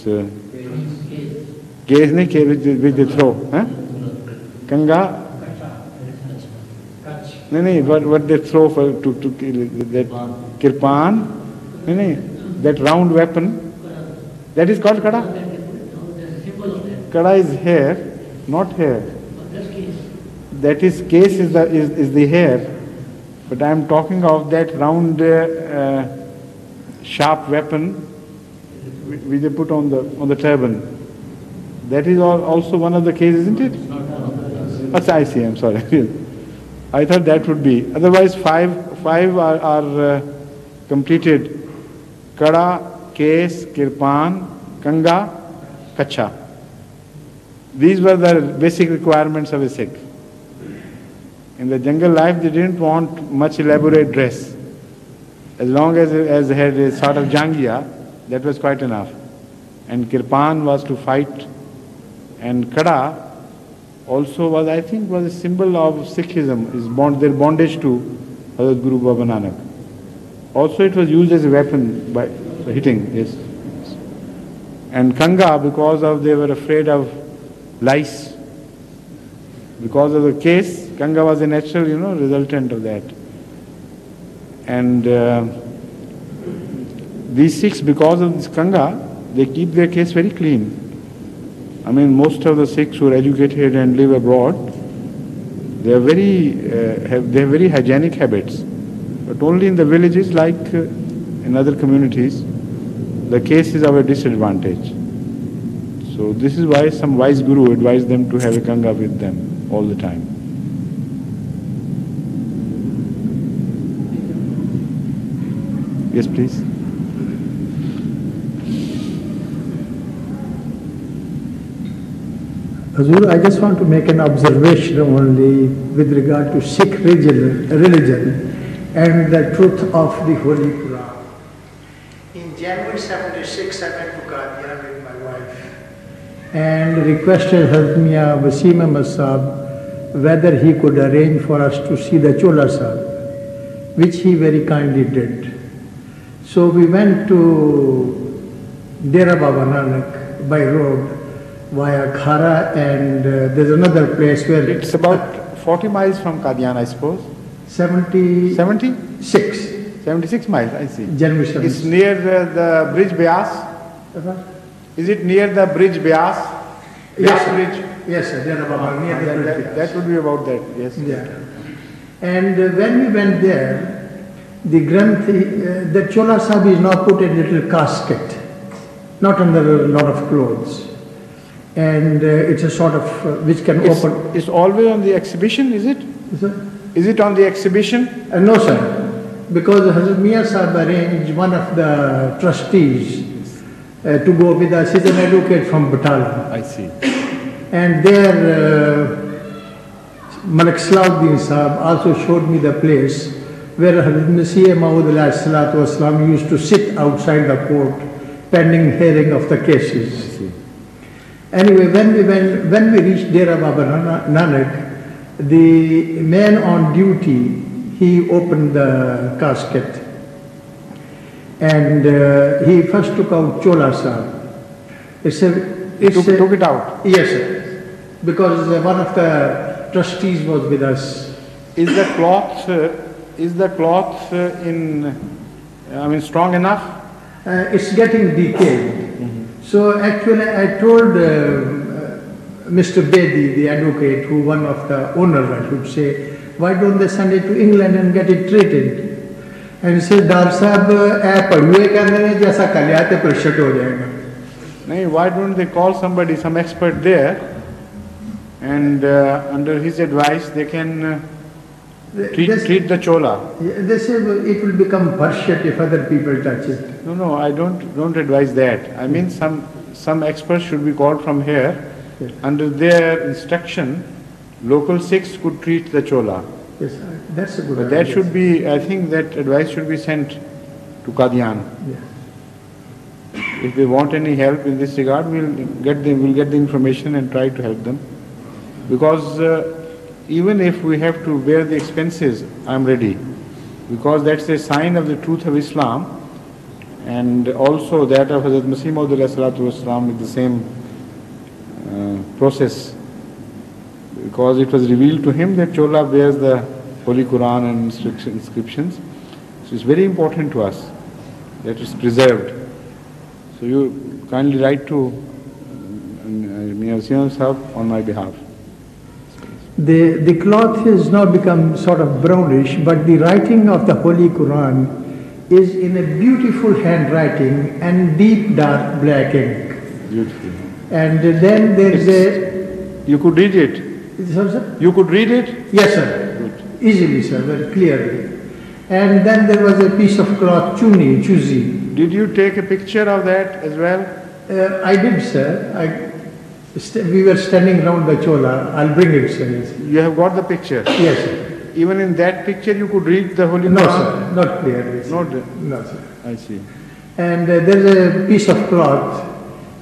this case which they throw. Huh? Kanga? No, what they throw to kill that kirpan? No, that round weapon. That is called kada. Kada is hair, not hair. That is case is the hair. But I am talking of that round sharp weapon which they put on the turban. That is also one of the cases, isn't it? That's I see. I'm sorry. I thought that would be. Otherwise, five are completed. Kada, case, kirpan, kanga, kacha. These were the basic requirements of a Sikh. In the jungle life, they didn't want much elaborate dress. As long as they had a sort of jangia, that was quite enough. And kirpan was to fight. And kada also was, I think, was a symbol of Sikhism, their bondage to Hazrat Guru Baba Nanak. Also it was used as a weapon by hitting, yes. And kanga, because they were afraid of lice. Because of the case, kanga was a natural, resultant of that. And these Sikhs, because of this kanga, they keep their case very clean. I mean, most of the Sikhs who are educated and live abroad, they are have very hygienic habits. But only in the villages, like in other communities, the case is of a disadvantage. So this is why some wise guru advised them to have a kanga with them all the time. Yes, please. Hazur, I just want to make an observation only with regard to Sikh religion and the truth of the Holy Quran. In January 76, I went to Qadian with my wife and requested Hazrat Mian Wasim Ahmad Sahib whether he could arrange for us to see the Chola Sahib, which he very kindly did. So we went to Dera Baba Nanak by road via Khara, and there's another place where... It's about 40 miles from Qadian, I suppose. 76. 76 miles, I see. January 76. It's near the bridge Beas? Is it near the bridge Beas? Yes, bridge? Yes, sir. Near the bridge Beas. That would be about that, yes. Yeah. And when we went there, the Granthi, the Chola Sahib is now put in a little casket, not under a lot of clothes. And it's a sort of, which can open... It's always on the exhibition, is it? Is it on the exhibition? No, sir. Because Hazrat Mian Sahib arranged one of the trustees to go with us. He's an advocate from Batala. I see. And there, Malik Salahuddin Sahib also showed me the place where Hazrat Masih Maud used to sit outside the court pending hearing of the cases. Anyway, when we reached Dera Baba Nanak, the man on duty, he opened the casket and he first took out Chola Sahib. He took it out? Yes, sir. Because one of the trustees was with us. Is the cloth strong enough? It's getting decayed. So actually I told Mr. Bedi, the advocate, who one of the owners, I should say, why don't they send it to England and get it treated? And he said, Dar Sahab, why don't they call somebody, some expert there, and under his advice they can treat the chola? They say it will become bharshat if other people touch it. No, I don't advise that. I mean some experts should be called from here. Yes. Under their instruction, local Sikhs could treat the chola. Yes, that's a good idea. But that should be, I think that advice should be sent to Qadian. Yes. If they want any help in this regard, we'll get the information and try to help them. Because even if we have to bear the expenses, I'm ready. Because that's a sign of the truth of Islam. and also that of Hazrat Masih Maud Wasalam with the same process, because it was revealed to him that Chola bears the Holy Quran and inscriptions. So it's very important to us that it's preserved. So you kindly write to Mir Singh Sahab on my behalf. The cloth has now become sort of brownish, but the writing of the Holy Quran is in a beautiful handwriting and deep dark black ink. Beautiful. And then there is a... You could read it? Sorry, sir? You could read it? Yes, sir. Good. Easily, sir, very clearly. And then there was a piece of cloth, chuzi. Did you take a picture of that as well? I did, sir. We were standing around the chola. I'll bring it, sir. Yes, You have got the picture? yes sir. Even in that picture you could read the Holy No, Quran? sir, not clearly. Sir. Not, No, sir. I see. And there's a piece of cloth,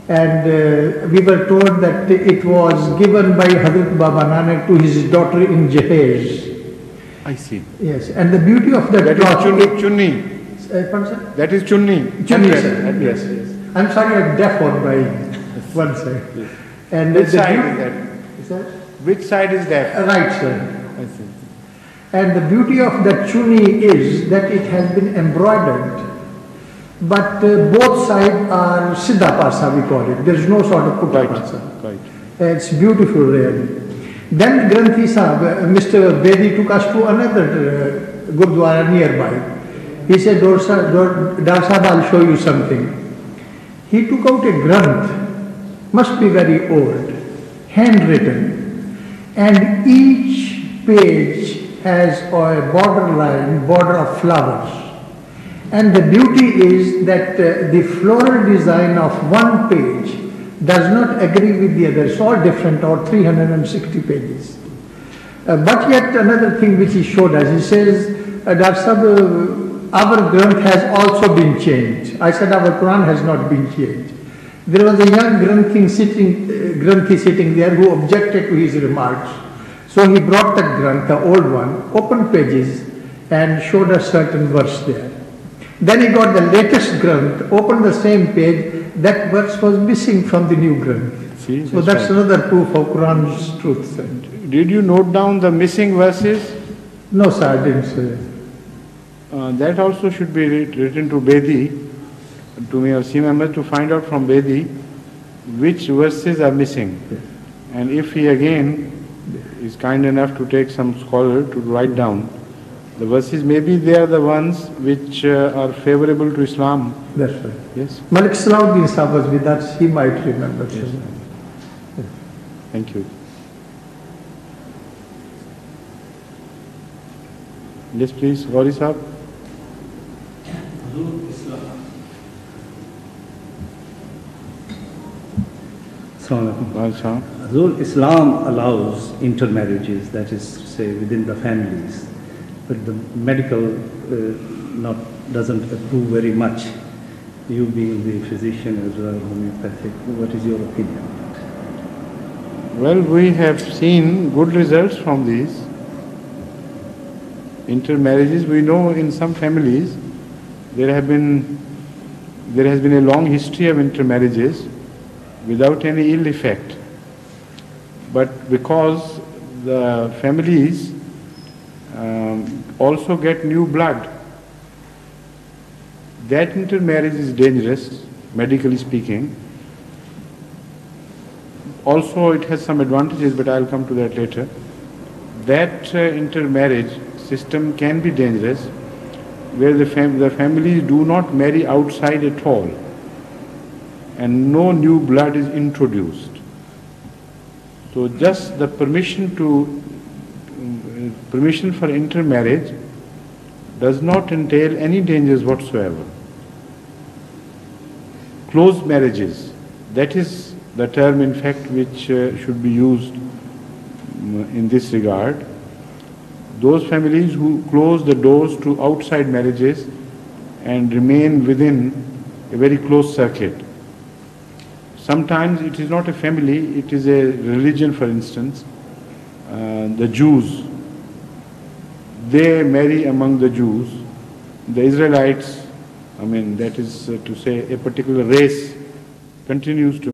and we were told that it was given by Hazrat Baba Nanak to his daughter in Jahez. I see. Yes, and the beauty of that That is cloth... chunni. Pardon, sir? That is chunni. Chunni, Address. sir. Address. Yes. I'm sorry, I'm deaf on my one side. Yes. And Which the side beau- is that? Sir? Which side is that? Right, sir. I see. And the beauty of that chuni is that it has been embroidered, but both sides are siddha pasa, we call it. There is no sort of putta pasa. Right. It's beautiful, really. Then Granthi Sahib, Mr. Bedi took us to another Gurdwara nearby. He said, Dar Sahib, I'll show you something. He took out a Granth, must be very old, handwritten, and each page has a border of flowers. And the beauty is that the floral design of one page does not agree with the other. It's all different, or 360 pages. But yet another thing which he showed us, he says, our Granth has also been changed. I said, our Quran has not been changed. There was a young Granthi sitting there who objected to his remarks. So he brought that Granth, the old one, opened pages and showed a certain verse there. Then he got the latest Granth, opened the same page, that verse was missing from the new Granth. See, So that's right. another proof of Quran's truth. Sir. Did you note down the missing verses? No, sir, I didn't say. That also should be written to Bedi, to me or Sim Ahmed, to find out from Bedi which verses are missing. Yes. And if he again is kind enough to take some scholar to write down the verses, maybe they are the ones which are favorable to Islam. That's right. Yes? Malik Salahuddin Sahib was with us, he might remember. Yes. Thank you. Yes, please, Gauri Sahib. Hazur, Islam allows intermarriages, that is to say within the families, but the medical doesn't approve very much. You being the physician as well, homeopathic, what is your opinion? Well, we have seen good results from these intermarriages. We know in some families there has been a long history of intermarriages without any ill effect. But because the families also get new blood, that intermarriage is dangerous, medically speaking. Also, it has some advantages, but I'll come to that later. That intermarriage system can be dangerous, where the families do not marry outside at all, and no new blood is introduced. So just the permission for intermarriage does not entail any dangers whatsoever. Closed marriages, that is the term in fact which should be used in this regard. Those families who close the doors to outside marriages and remain within a very close circuit. Sometimes it is not a family, it is a religion, for instance. The Jews, they marry among the Jews. The Israelites I mean, that is to say a particular race continues to